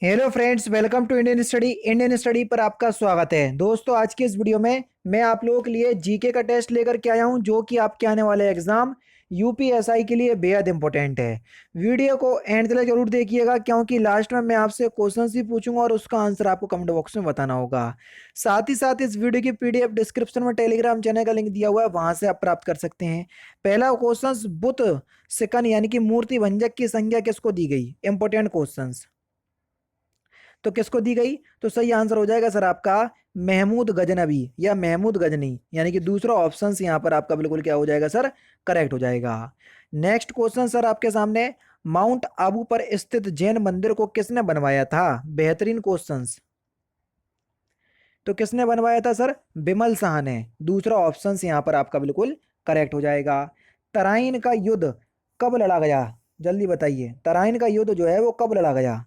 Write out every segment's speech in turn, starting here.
Hello friends, welcome to Indian study पर आपका स्वागत है। दोस्तों, आज की इस वीडियो में मैं आप लोगों के लिए जीके का टेस्ट लेकर के आया हूं, जो कि आपके आने वाले एग्जाम यूपीएसआई के लिए बेहद इंपॉर्टेंट है। वीडियो को एंड तक जरूर देखिएगा, क्योंकि लास्ट में मैं आपसे क्वेश्चन भी पूछूंगा और उसका आंसर आपको कमेंट बॉक्स में बताना होगा। साथ ही साथ इस वीडियो की पीडीएफ डिस्क्रिप्शन में टेलीग्राम चैनल का लिंक दिया हुआ है, वहां से आप प्राप्त कर सकते हैं। पहला क्वेश्चन, बुत सिकन यानी कि मूर्ति भंजक की संज्ञा किसको दी गई? Important question. तो किसको दी गई? तो सही आंसर हो जाएगा सर आपका महमूद गजनवी या महमूद गजनी, यानी कि दूसरा ऑप्शन यहाँ पर आपका बिल्कुल क्या हो जाएगा सर? करेक्ट हो जाएगा। नेक्स्ट क्वेश्चन सर आपके सामने, माउंट आबू पर स्थित जैन मंदिर को किसने बनवाया था? बेहतरीन क्वेश्चंस। तो किसने बनवाया था सर? बिमल शाह ने। दूसरा ऑप्शन यहाँ पर आपका बिल्कुल करेक्ट हो जाएगा। तराइन का युद्ध कब लड़ा गया? जल्दी बताइए, तराइन का युद्ध जो है वो कब लड़ा गया?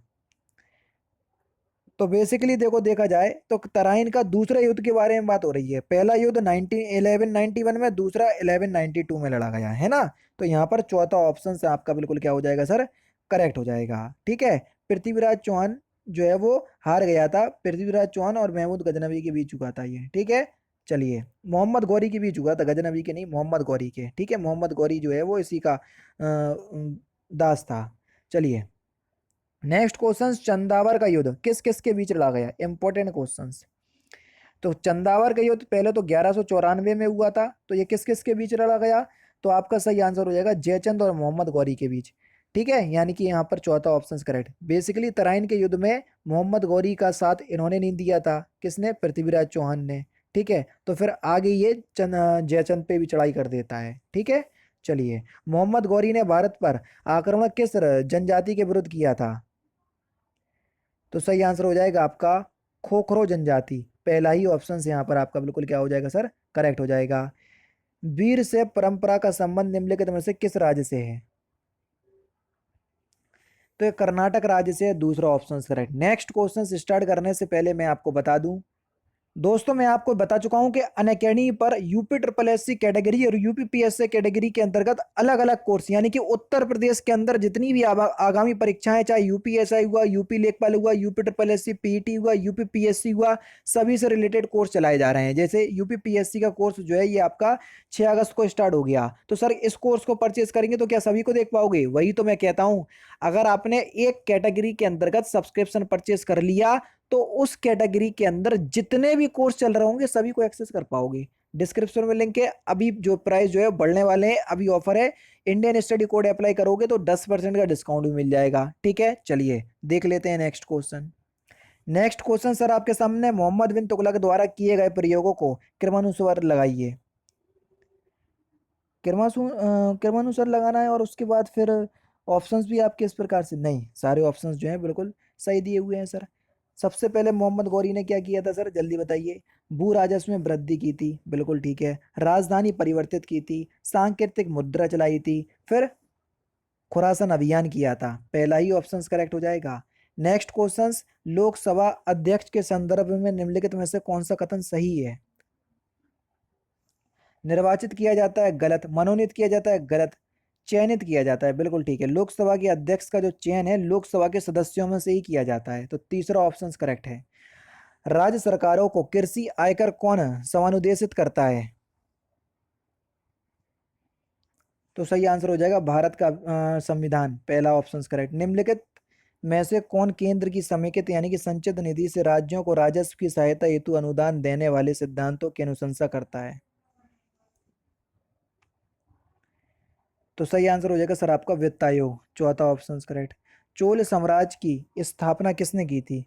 तो बेसिकली देखो, देखा जाए तो तराइन का दूसरे युद्ध के बारे में बात हो रही है। पहला युद्ध 1191 में, दूसरा 1192 में लड़ा गया है ना। तो यहाँ पर चौथा ऑप्शन से आपका बिल्कुल क्या हो जाएगा सर? करेक्ट हो जाएगा। ठीक है। पृथ्वीराज चौहान जो है वो हार गया था। पृथ्वीराज चौहान और महमूद गजनवी के बीच हुआ था ये। ठीक है। चलिए, मोहम्मद गौरी के बीच हुआ था, गजनवी के नहीं, मोहम्मद गौरी के। ठीक है, मोहम्मद गौरी जो है वो इसी का दास था। चलिए, नेक्स्ट क्वेश्चन, चंदावर का युद्ध किस किस के बीच लड़ा गया? Important questions. तो चंदावर का युद्ध पहले तो 1194 में हुआ था, तो ये किस किस के बीच लड़ा गया? तो आपका सही आंसर हो जाएगा जयचंद और मोहम्मद गौरी के बीच। ठीक है, यानी कि यहाँ पर चौथा ऑप्शन करेक्ट। बेसिकली तराइन के युद्ध में मोहम्मद गौरी का साथ इन्होंने नहीं दिया था। किसने? पृथ्वीराज चौहान ने। ठीक है, तो फिर आगे ये जयचंद पे भी चढ़ाई कर देता है। ठीक है। चलिए, मोहम्मद गौरी ने भारत पर आक्रमण किस जनजाति के विरुद्ध किया था? तो सही आंसर हो जाएगा आपका खोखरो जनजाति। पहला ही ऑप्शन से यहाँ पर आपका बिल्कुल क्या हो जाएगा सर? करेक्ट हो जाएगा। वीर से परंपरा का संबंध निम्नलिखित में से किस राज्य से है? तो ये कर्नाटक राज्य से है। दूसरा option correct. Next question start करने से पहले मैं आपको बता दूं, दोस्तों मैं आपको बता चुका हूं कि अनअकैडमी पर UP triple S C category और यूपी पीएससी कैटेगरी के अंतर्गत अलग अलग कोर्स, यानी कि उत्तर प्रदेश के अंदर जितनी भी आगामी परीक्षाएं, चाहे यूपीएसआई हुआ, यूपी लेखपाल हुआ, UP triple S C PET हुआ, यूपी पीएससी हुआ, सभी से रिलेटेड कोर्स चलाए जा रहे हैं। जैसे यूपी पीएससी का कोर्स जो है ये आपका 6 अगस्त को स्टार्ट हो गया। तो सर इस कोर्स को परचेज करेंगे तो क्या सभी को देख पाओगे? वही तो मैं कहता हूं, अगर आपने एक कैटेगरी के अंतर्गत सब्सक्रिप्शन परचेज कर लिया तो उस कैटेगरी के अंदर जितने भी कोर्स चल रहे होंगे सभी को एक्सेस कर पाओगे। डिस्क्रिप्शन में लिंक है। अभी जो प्राइस जो है बढ़ने वाले हैं, अभी ऑफर है। इंडियन स्टडी कोड अप्लाई करोगे तो 10% का डिस्काउंट भी मिल जाएगा। ठीक है, चलिए देख लेते हैं next question. Next question sir आपके सामने, मोहम्मद बिन तुगलक द्वारा किए गए प्रयोगों को क्रमानुसार लगाइए। क्रमानुसार लगाना है और उसके बाद फिर ऑप्शंस भी आपके इस प्रकार से नहीं, सारे ऑप्शंस जो हैं बिल्कुल सही दिए हुए हैं सर। सबसे पहले मोहम्मद गौरी ने क्या किया था सर? जल्दी बताइए। भू राजस्व में वृद्धि की थी, बिल्कुल ठीक है। राजधानी परिवर्तित की थी, सांकेतिक मुद्रा चलाई थी, फिर खुरासन अभियान किया था। पहला ही ऑप्शन करेक्ट हो जाएगा। नेक्स्ट क्वेश्चन, लोकसभा अध्यक्ष के संदर्भ में निम्नलिखित में से कौन सा कथन सही है? निर्वाचित किया जाता है, गलत। मनोनीत किया जाता है, गलत। चयनित किया जाता है, बिल्कुल ठीक है। लोकसभा के अध्यक्ष का जो चयन है लोकसभा के सदस्यों में से ही किया जाता है, तो तीसरा ऑप्शन करेक्ट है। राज्य सरकारों को कृषि आयकर कौन समानुदेशित करता है? तो सही आंसर हो जाएगा भारत का संविधान। पहला ऑप्शन करेक्ट। निम्नलिखित में से कौन केंद्र की समेकित यानी कि संचित निधि से राज्यों को राजस्व की सहायता हेतु अनुदान देने वाले सिद्धांतों की अनुशंसा करता है? तो सही आंसर हो जाएगा सर आपका वित्त आयोग। चौथा ऑप्शन करेक्ट। चोल साम्राज्य की स्थापना किसने की थी?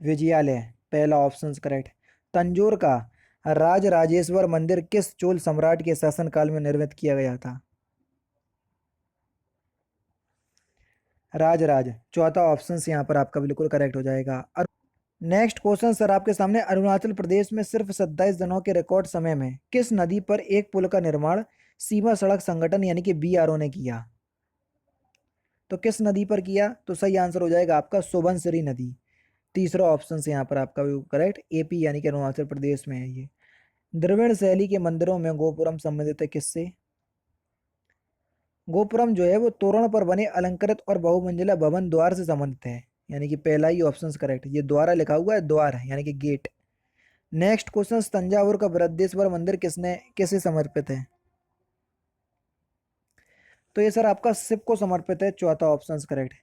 विजयालय। पहला ऑप्शन करेक्ट। तंजौर का राज राजेश्वर मंदिर किस चोल सम्राट के शासनकाल में निर्मित किया गया था? राजराज। चौथा ऑप्शन यहाँ पर आपका बिल्कुल करेक्ट हो जाएगा। नेक्स्ट क्वेश्चन सर आपके सामने, अरुणाचल प्रदेश में सिर्फ 27 दिनों के रिकॉर्ड समय में किस नदी पर एक पुल का निर्माण सीमा सड़क संगठन यानी कि बीआरओ ने किया? तो किस नदी पर किया? तो सही आंसर हो जाएगा आपका सुबनसिरी नदी। तीसरा ऑप्शन से यहाँ पर आपका भी करेक्ट। एपी यानी कि अरुणाचल प्रदेश में है ये। द्रविड़ शैली के मंदिरों में गोपुरम संबंधित है किससे? गोपुरम जो है वो तोरण पर बने अलंकृत और बहुमंजिला भवन द्वार से संबंधित है, यानी कि पहला ही ऑप्शन करेक्ट, ये द्वारा लिखा हुआ है, द्वार है यानी कि गेट। नेक्स्ट क्वेश्चन, तंजावुर का बृहदेश्वर मंदिर किसे समर्पित है? तो ये सर आपका शिव को समर्पित है, चौथा ऑप्शन करेक्ट।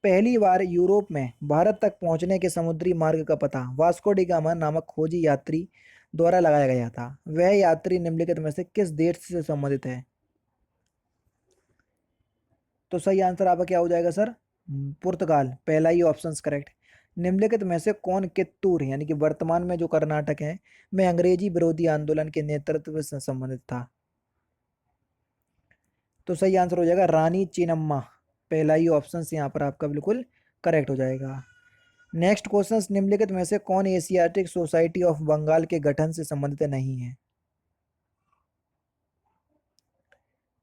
पहली बार यूरोप में भारत तक पहुंचने के समुद्री मार्ग का पता वास्को डी गामा नामक खोजी यात्री द्वारा लगाया गया था। वह यात्री निम्नलिखित में से किस देश से संबंधित है? तो सही आंसर आपका क्या हो जाएगा सर? पुर्तगाल, पहला ही ऑप्शन करेक्ट। निम्नलिखित में से कौन कित्तूर यानी कि वर्तमान में जो कर्नाटक है में अंग्रेजी विरोधी आंदोलन के नेतृत्व से संबंधित था? तो सही आंसर हो जाएगा रानी चेन्नम्मा, पहला ही ऑप्शन यहाँ पर आपका बिल्कुल करेक्ट हो जाएगा। नेक्स्ट क्वेश्चन, निम्नलिखित में से कौन एशियाटिक सोसाइटी ऑफ बंगाल के गठन से संबंधित नहीं है?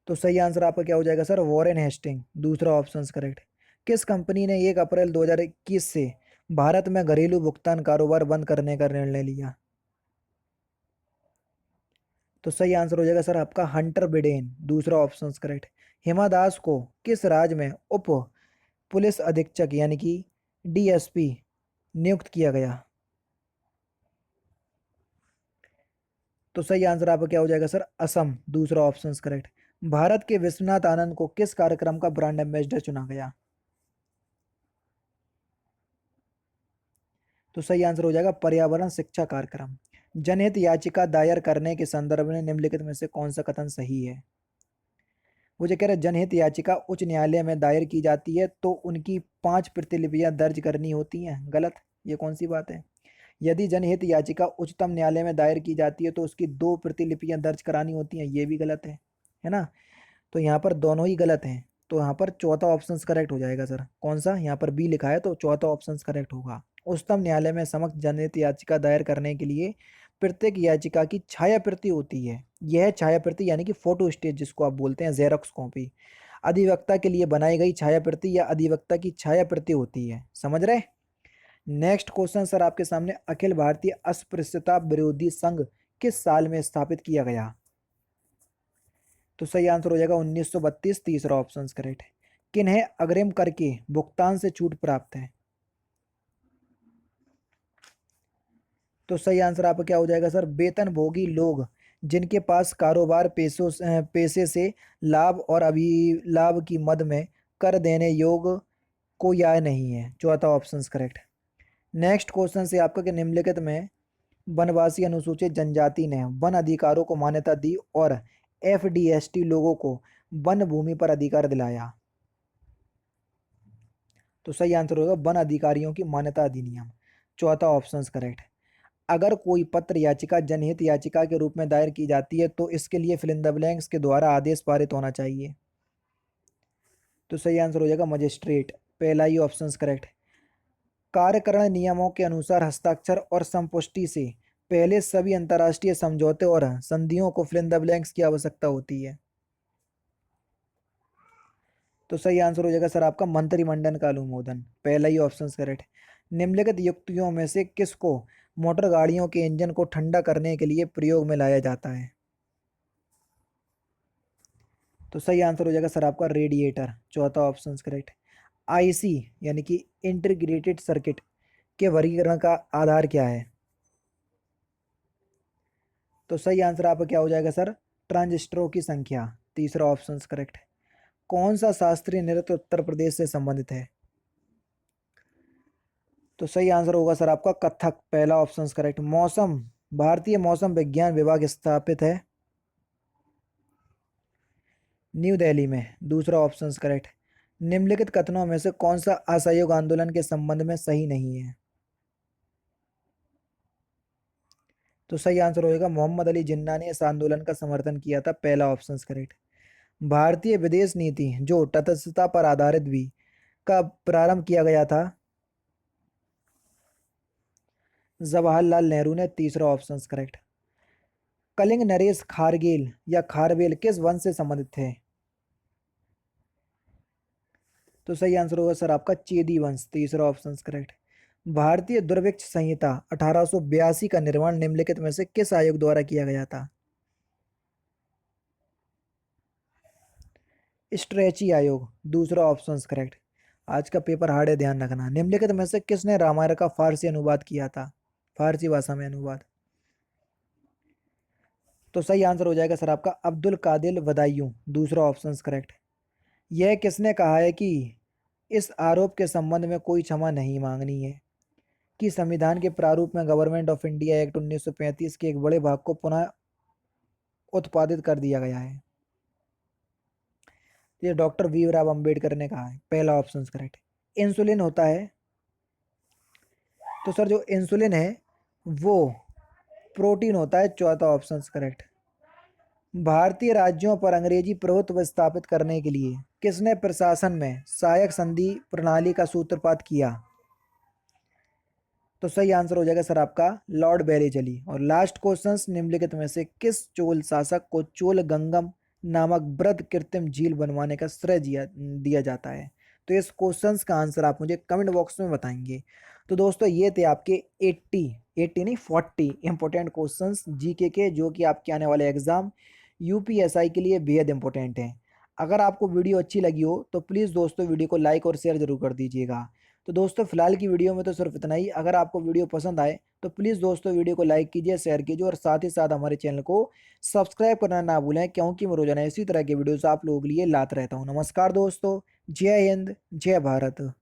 तो सही आंसर आपका क्या हो जाएगा सर? वॉरेन हेस्टिंग, दूसरा ऑप्शन करेक्ट। किस कंपनी ने 1 अप्रैल 2021 से भारत में घरेलू भुगतान कारोबार बंद करने का निर्णय लिया? तो सही आंसर हो जाएगा सर आपका हंटर बिडेन, दूसरा ऑप्शन करेक्ट। हिमा दास को किस राज्य में उप पुलिस अधीक्षक यानी कि डीएसपी नियुक्त किया गया? तो सही आंसर आपका क्या हो जाएगा सर? असम, दूसरा ऑप्शन करेक्ट। भारत के विश्वनाथ आनंद को किस कार्यक्रम का ब्रांड एम्बेसडर चुना गया? तो सही आंसर हो जाएगा पर्यावरण शिक्षा कार्यक्रम। जनहित याचिका दायर करने के संदर्भ में निम्नलिखित में से कौन सा कथन सही है? मुझे कह रहे जनहित याचिका उच्च न्यायालय में दायर की जाती है तो उनकी 5 प्रतिलिपियां दर्ज करनी होती हैं, गलत। ये कौन सी बात है? यदि जनहित याचिका उच्चतम न्यायालय में दायर की जाती है तो उसकी 2 प्रतिलिपियां दर्ज करानी होती हैं, ये भी गलत है ना? तो यहाँ पर दोनों ही गलत हैं, तो यहाँ पर चौथा ऑप्शन करेक्ट हो जाएगा सर। कौन सा? यहाँ पर बी लिखा है तो चौथा ऑप्शन करेक्ट होगा। उच्चतम न्यायालय में समक्ष जनहित याचिका दायर करने के लिए प्रत्येक याचिका की छाया प्रति होती है। यह छाया प्रति यानी कि फोटो स्टेट जिसको आप बोलते हैं, जेरोक्स कॉपी अधिवक्ता के लिए बनाई गई छाया प्रति या अधिवक्ता की छाया प्रति होती है, समझ रहे? नेक्स्ट क्वेश्चन सर आपके सामने, अखिल भारतीय अस्पृश्यता विरोधी संघ किस साल में स्थापित किया गया? तो सही आंसर हो जाएगा 1932, तीसरा ऑप्शन करेक्ट है। किन्हें अग्रिम कर के भुगतान से छूट प्राप्त है? तो सही आंसर आपका क्या हो जाएगा सर? वेतनभोगी लोग जिनके पास कारोबार पैसे से लाभ और अभी लाभ की मद में कर देने योग्य कोई आय नहीं है, चौथा ऑप्शन करेक्ट। नेक्स्ट क्वेश्चन से आपका कि निम्नलिखित में वनवासी अनुसूचित जनजाति ने वन अधिकारों को मान्यता दी और एफडीएसटी लोगों को वन भूमि पर अधिकार दिलाया? तो सही आंसर होगा वन अधिकारियों की मान्यता अधिनियम, चौथा ऑप्शन करेक्ट। अगर कोई पत्र याचिका जनहित याचिका के रूप में दायर की जाती है तो इसके लिए फिल इन द ब्लैंक्स के द्वारा आदेश पारित होना चाहिए? तो सही आंसर हो जाएगा मजिस्ट्रेट, पहला ही ऑप्शन करेक्ट। कार्यकारण नियमों के अनुसार हस्ताक्षर और संपुष्टि से पहले सभी अंतर्राष्ट्रीय समझौते और संधियों को फिल इन द ब्लैंक्स की आवश्यकता होती है? तो सही आंसर हो जाएगा सर आपका मंत्रिमंडल का अनुमोदन, पहला ही ऑप्शन करेक्ट। निम्नलिखित युक्तियों में से किसको मोटर गाड़ियों के इंजन को ठंडा करने के लिए प्रयोग में लाया जाता है? तो सही आंसर हो जाएगा सर आपका रेडिएटर, चौथा ऑप्शन करेक्ट। आईसी यानी कि इंटीग्रेटेड सर्किट के वर्गीकरण का आधार क्या है? तो सही आंसर आपका क्या हो जाएगा सर? ट्रांजिस्टरों की संख्या, तीसरा ऑप्शन करेक्ट। कौन सा शास्त्रीय नृत्य उत्तर प्रदेश से संबंधित है? तो सही आंसर होगा सर आपका कथक, पहला ऑप्शन करेक्ट। मौसम, भारतीय मौसम विज्ञान विभाग स्थापित है न्यू दिल्ली में, दूसरा ऑप्शन करेक्ट। निम्नलिखित कथनों में से कौन सा असहयोग आंदोलन के संबंध में सही नहीं है? तो सही आंसर होगा मोहम्मद अली जिन्ना ने इस आंदोलन का समर्थन किया था, पहला ऑप्शन करेक्ट। भारतीय विदेश नीति जो तटस्थता पर आधारित भी का प्रारंभ किया गया था? जवाहरलाल नेहरू ने, तीसरा ऑप्शन करेक्ट। कलिंग नरेश खारगेल या खारवेल किस वंश से संबंधित थे? तो सही आंसर होगा सर आपका चेदी वंश, तीसरा ऑप्शन करेक्ट। भारतीय दुर्भिक्ष संहिता 1882 का निर्माण निम्नलिखित में से किस आयोग द्वारा किया गया था? स्ट्रेची आयोग, दूसरा ऑप्शन करेक्ट। आज का पेपर हार्ड है, ध्यान रखना। निम्नलिखित में से किसने रामायण का फारसी अनुवाद किया था? फारसी भाषा में अनुवाद। तो सही आंसर हो जाएगा सर आपका अब्दुल कादिर बदायूं, दूसरा ऑप्शन करेक्ट। यह किसने कहा है कि इस आरोप के संबंध में कोई क्षमा नहीं मांगनी है कि संविधान के प्रारूप में गवर्नमेंट ऑफ इंडिया एक्ट 1935 के एक बड़े भाग को पुनः उत्पादित कर दिया गया है? ये डॉक्टर भीमराव अंबेडकर ने कहा है, पहला ऑप्शन करेक्ट। इंसुलिन होता है, तो सर जो इंसुलिन है वो प्रोटीन होता है, चौथा ऑप्शन करेक्ट। भारतीय राज्यों पर अंग्रेजी प्रभुत्व स्थापित करने के लिए किसने प्रशासन में सहायक संधि प्रणाली का सूत्रपात किया? तो सही आंसर हो जाएगा सर आपका लॉर्ड बेलीजली। और लास्ट क्वेश्चन, निम्नलिखित में से किस चोल शासक को चोल गंगम नामक वृहद कृत्रिम झील बनवाने का श्रेय दिया जाता है? तो इस क्वेश्चंस का आंसर आप मुझे कमेंट बॉक्स में बताएंगे। तो दोस्तों ये थे आपके 80 नहीं 40 इंपॉर्टेंट क्वेश्चंस जीके के, जो कि आपके आने वाले एग्जाम यूपीएसआई के लिए बेहद इंपॉर्टेंट हैं। अगर आपको वीडियो अच्छी लगी हो तो प्लीज़ दोस्तों वीडियो को लाइक और शेयर जरूर कर दीजिएगा। तो दोस्तों फिलहाल की वीडियो में तो सिर्फ इतना ही। अगर आपको वीडियो पसंद आए तो प्लीज़ दोस्तों वीडियो को लाइक कीजिए, शेयर कीजिए और साथ ही साथ हमारे चैनल को सब्सक्राइब करना ना भूलें, क्योंकि मैं रोजाना इसी तरह के वीडियोस आप लोगों के लिए लाता रहता हूँ। नमस्कार दोस्तों, जय हिंद, जय भारत।